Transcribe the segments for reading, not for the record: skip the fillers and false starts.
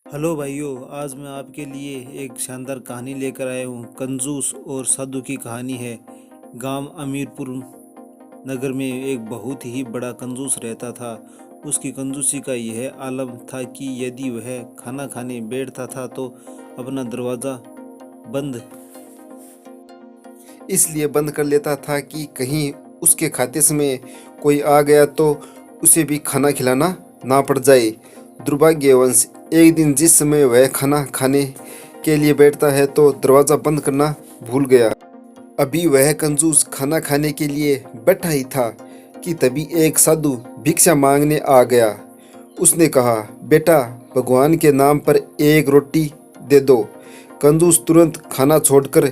Hello भाइयों, आज मैं आपके लिए एक शानदार कहानी लेकर आया हूँ। कंजूस और साधु की कहानी है। गांव अमीरपुर नगर में एक बहुत ही बड़ा कंजूस रहता था। उसकी कंजूसी का यह आलम था कि यदि वह खाना खाने बैठता था तो अपना दरवाज़ा बंद इसलिए बंद कर लेता था कि कहीं उसके खाते समय कोई आ गया तो उसे भी खाना खिलाना ना पड़ जाए। दुर्भाग्यवश एक दिन जिस समय वह खाना खाने के लिए बैठता है तो दरवाज़ा बंद करना भूल गया। अभी वह कंजूस खाना खाने के लिए बैठा ही था कि तभी एक साधु भिक्षा मांगने आ गया। उसने कहा, बेटा, भगवान के नाम पर एक रोटी दे दो। कंजूस तुरंत खाना छोड़कर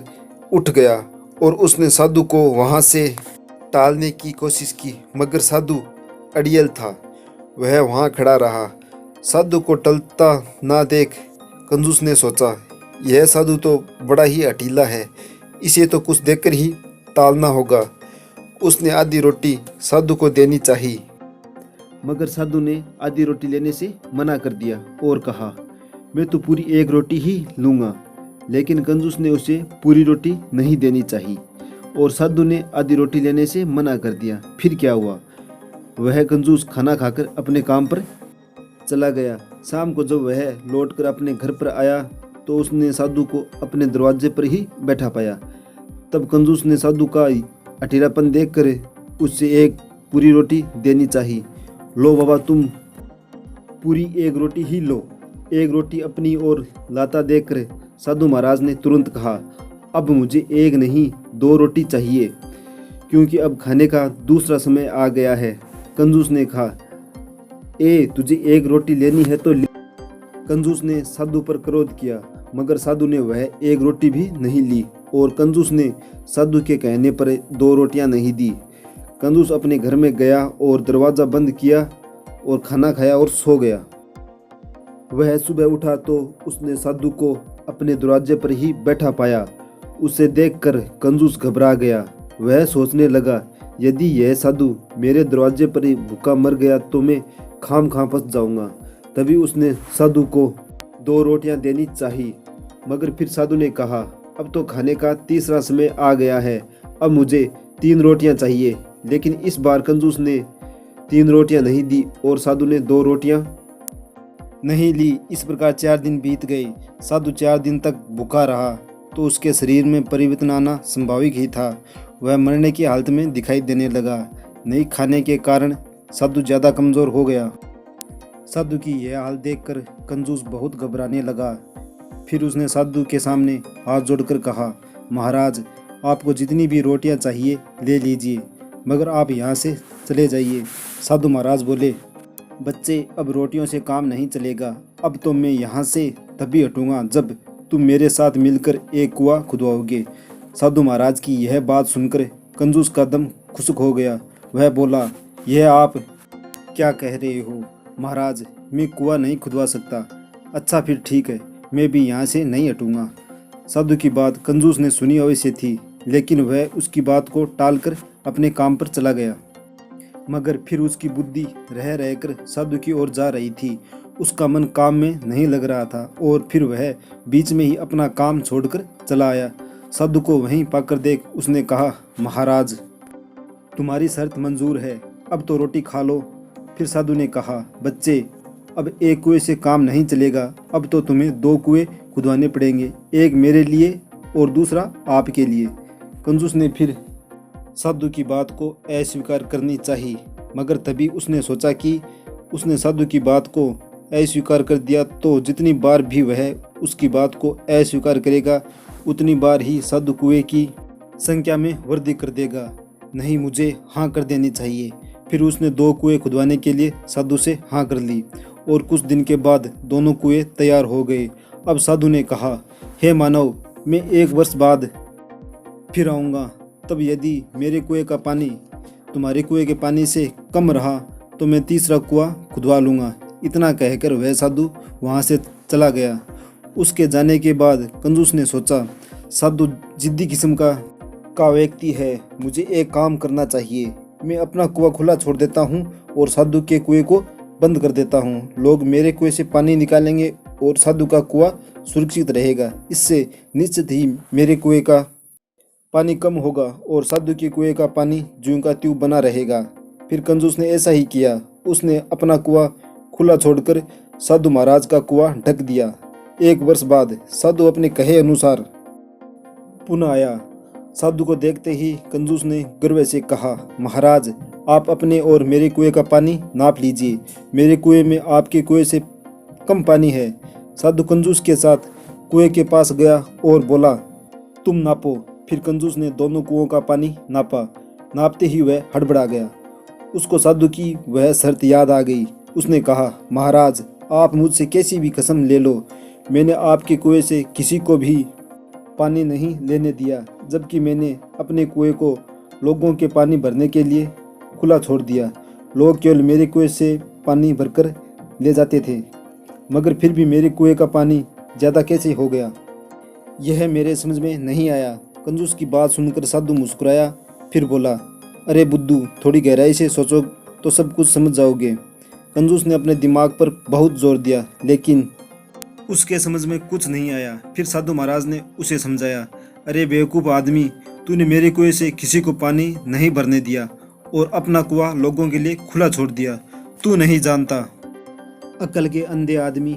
उठ गया और उसने साधु को वहां से टालने की कोशिश की, मगर साधु अड़ियल था। वह वहां खड़ा रहा। साधु को टलता ना देख कंजूस ने सोचा, यह साधु तो बड़ा ही हठीला है, इसे तो कुछ देकर ही टालना होगा। उसने आधी रोटी साधु को देनी चाहिए, मगर साधु ने आधी रोटी लेने से मना कर दिया और कहा, मैं तो पूरी एक रोटी ही लूँगा। लेकिन कंजूस ने उसे पूरी रोटी नहीं देनी चाहिए और साधु ने आधी रोटी लेने से मना कर दिया। फिर क्या हुआ? वह कंजूस खाना खाकर अपने काम पर चला गया। शाम को जब वह लौटकर अपने घर पर आया तो उसने साधु को अपने दरवाजे पर ही बैठा पाया। तब कंजूस ने साधु का अठीलापन देखकर उससे एक पूरी रोटी देनी चाहिए। लो बाबा, तुम पूरी एक रोटी ही लो। एक रोटी अपनी ओर लाता देखकर साधु महाराज ने तुरंत कहा, अब मुझे एक नहीं 2 रोटी चाहिए, क्योंकि अब खाने का दूसरा समय आ गया है। कंजूस ने कहा, तुझे एक रोटी लेनी है तो ले। कंजूस ने साधु पर क्रोध किया, मगर साधु ने वह एक रोटी भी नहीं ली और कंजूस ने साधु के कहने पर 2 रोटियां नहीं दी। कंजूस अपने घर में गया और दरवाज़ा बंद किया और खाना खाया और सो गया। वह सुबह उठा तो उसने साधु को अपने दरवाजे पर ही बैठा पाया। उसे देखकर कंजूस घबरा गया। वह सोचने लगा, यदि यह साधु मेरे दरवाजे पर ही भूखा मर गया तो मैं खाम खा फंस जाऊंगा। तभी उसने साधु को 2 रोटियां देनी चाहिए, मगर फिर साधु ने कहा, अब तो खाने का तीसरा समय आ गया है, अब मुझे 3 रोटियां चाहिए। लेकिन इस बार कंजूस ने 3 रोटियां नहीं दी और साधु ने 2 रोटियां नहीं ली। इस प्रकार 4 दिन बीत गए। साधु 4 दिन तक भूखा रहा तो उसके शरीर में परिवर्तन आना संभाविक ही था। वह मरने की हालत में दिखाई देने लगा। नहीं खाने के कारण साधु ज़्यादा कमज़ोर हो गया। साधु की यह हाल देखकर कंजूस बहुत घबराने लगा। फिर उसने साधु के सामने हाथ जोड़कर कहा, महाराज, आपको जितनी भी रोटियां चाहिए ले लीजिए, मगर आप यहाँ से चले जाइए। साधु महाराज बोले, बच्चे, अब रोटियों से काम नहीं चलेगा। अब तो मैं यहाँ से तभी हटूंगा जब तुम मेरे साथ मिलकर एक कुआं खुदवाओगे। साधु महाराज की यह बात सुनकर कंजूस का दम खुश्क हो गया। वह बोला, यह आप क्या कह रहे हो महाराज? मैं कुआं नहीं खुदवा सकता। अच्छा, फिर ठीक है, मैं भी यहाँ से नहीं हटूंगा। साधु की बात कंजूस ने सुनी अवश्य थी, लेकिन वह उसकी बात को टालकर अपने काम पर चला गया। मगर फिर उसकी बुद्धि रह रहकर साधु की ओर जा रही थी। उसका मन काम में नहीं लग रहा था और फिर वह बीच में ही अपना काम छोड़कर चला आया। साधु को वहीं पाकर देख उसने कहा, महाराज, तुम्हारी शर्त मंजूर है, अब तो रोटी खा लो। फिर साधु ने कहा, बच्चे, अब एक कुएं से काम नहीं चलेगा। अब तो तुम्हें 2 कुएं खुदवाने पड़ेंगे, एक मेरे लिए और दूसरा आपके लिए। कंजूस ने फिर साधु की बात को अस्वीकार करनी चाहिए, मगर तभी उसने सोचा कि उसने साधु की बात को अस्वीकार कर दिया तो जितनी बार भी वह उसकी बात को अस्वीकार करेगा उतनी बार ही साधु कुएं की संख्या में वृद्धि कर देगा। नहीं, मुझे हाँ कर देनी चाहिए। फिर उसने 2 कुएं खुदवाने के लिए साधु से हाँ कर ली और कुछ दिन के बाद दोनों कुएं तैयार हो गए। अब साधु ने कहा, हे मानव, मैं 1 वर्ष बाद फिर आऊँगा। तब यदि मेरे कुएं का पानी तुम्हारे कुएं के पानी से कम रहा तो मैं तीसरा कुआं खुदवा लूँगा। इतना कहकर वह साधु वहाँ से चला गया। उसके जाने के बाद कंजूस ने सोचा, साधु जिद्दी किस्म का व्यक्ति है, मुझे एक काम करना चाहिए। मैं अपना कुआं खुला छोड़ देता हूँ और साधु के कुएं को बंद कर देता हूँ। लोग मेरे कुएं से पानी निकालेंगे और साधु का कुआं सुरक्षित रहेगा। इससे निश्चित ही मेरे कुएं का पानी कम होगा और साधु के कुएं का पानी ज्यों का त्यों बना रहेगा। फिर कंजूस ने ऐसा ही किया। उसने अपना कुआं खुला छोड़कर साधु महाराज का कुआं ढक दिया। 1 वर्ष बाद साधु अपने कहे अनुसार पुनः आया। साधु को देखते ही कंजूस ने गर्व से कहा, महाराज आप अपने और मेरे कुएं का पानी नाप लीजिए। मेरे कुएं में आपके कुएं से कम पानी है। साधु कंजूस के साथ कुएं के पास गया और बोला, तुम नापो। फिर कंजूस ने दोनों कुओं का पानी नापा। नापते ही वह हड़बड़ा गया। उसको साधु की वह शर्त याद आ गई। उसने कहा, महाराज आप मुझसे कैसी भी कसम ले लो, मैंने आपके कुएं से किसी को भी पानी नहीं लेने दिया, जबकि मैंने अपने कुएं को लोगों के पानी भरने के लिए खुला छोड़ दिया। लोग केवल मेरे कुएं से पानी भरकर ले जाते थे, मगर फिर भी मेरे कुएं का पानी ज़्यादा कैसे हो गया, यह मेरे समझ में नहीं आया। कंजूस की बात सुनकर साधु मुस्कुराया, फिर बोला, अरे बुद्धू, थोड़ी गहराई से सोचो तो सब कुछ समझ जाओगे। कंजूस ने अपने दिमाग पर बहुत जोर दिया, लेकिन उसके समझ में कुछ नहीं आया। फिर साधु महाराज ने उसे समझाया, अरे बेवकूफ़ आदमी, तूने मेरे कुएं से किसी को पानी नहीं भरने दिया और अपना कुआं लोगों के लिए खुला छोड़ दिया। तू नहीं जानता, अक्ल के अंधे आदमी,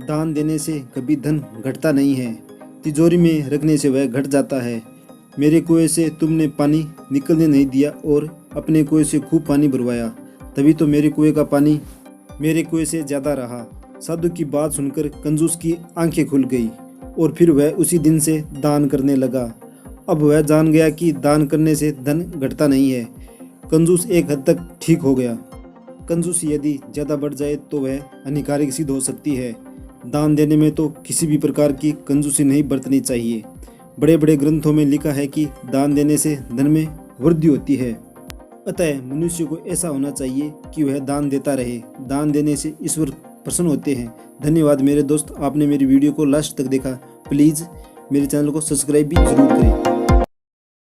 दान देने से कभी धन घटता नहीं है, तिजोरी में रखने से वह घट जाता है। मेरे कुएं से तुमने पानी निकलने नहीं दिया और अपने कुएं से खूब पानी भरवाया, तभी तो मेरे कुएं का पानी मेरे कुएं से ज़्यादा रहा। साधु की बात सुनकर कंजूस की आंखें खुल गई और फिर वह उसी दिन से दान करने लगा। अब वह जान गया कि दान करने से धन घटता नहीं है। कंजूस एक हद तक ठीक हो गया। कंजूसी यदि ज़्यादा बढ़ जाए तो वह हानिकारक सिद्ध हो सकती है। दान देने में तो किसी भी प्रकार की कंजूसी नहीं बरतनी चाहिए। बड़े बड़े ग्रंथों में लिखा है कि दान देने से धन में वृद्धि होती है। अतः मनुष्य को ऐसा होना चाहिए कि वह दान देता रहे। दान देने से ईश्वर प्रसन्न होते हैं। धन्यवाद मेरे दोस्त, आपने मेरी वीडियो को लास्ट तक देखा। प्लीज़ मेरे चैनल को सब्सक्राइब भी जरूर करें।